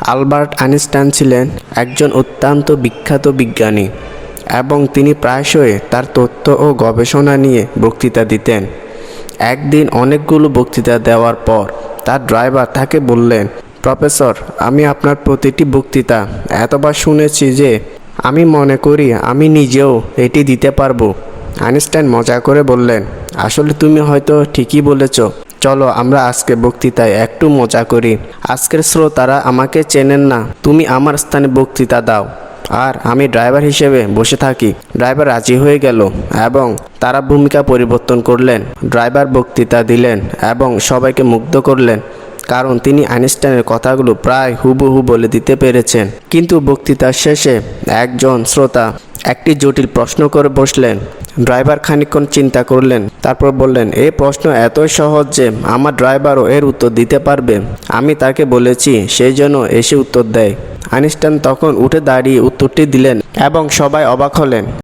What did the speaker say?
Albert Einstein ছিলেন একজন অত্যন্ত বিখ্যাত বিজ্ঞানী এবং তিনি প্রায়শই তার তথ্য ও গবেষণা নিয়ে বক্তৃতা দিতেন। একদিন অনেকগুলো বক্তৃতা দেওয়ার পর তার ড্রাইভার তাকে বললেন, প্রফেসর, আমি আপনার প্রতিটি বক্তৃতা এতবার শুনেছি যে আমি মনে করি আমি নিজেও এটি দিতে পারবো। আইনস্টাইন মজা করে বললেন, আসলে তুমি হয়তো ঠিকই বলেছ। চলো আমরা আজকে বক্তৃতায় একটু মজা করি। আজকের শ্রোতারা আমাকে চেনেন না, তুমি আমার স্থানে বক্তৃতা দাও আর আমি ড্রাইভার হিসেবে বসে থাকি। ড্রাইভার রাজি হয়ে গেল এবং তারা ভূমিকা পরিবর্তন করলেন। ড্রাইভার বক্তৃতা দিলেন এবং সবাইকে মুগ্ধ করলেন, কারণ তিনি আইনস্টাইনের কথাগুলো প্রায় হুবহু বলে দিতে পেরেছেন। কিন্তু বক্তৃতার শেষে একজন শ্রোতা একটি জটিল প্রশ্ন করে বসলেন। ড্রাইভার খানিকক্ষণ চিন্তা করলেন, তারপর বললেন, এই প্রশ্ন এতই সহজ যে আমার ড্রাইভারও এর উত্তর দিতে পারবে। আমি তাকে বলেছি সেই জন্য এসে উত্তর দেয়। আইনস্টাইন তখন উঠে দাঁড়িয়ে উত্তরটি দিলেন এবং সবাই অবাক হলেন।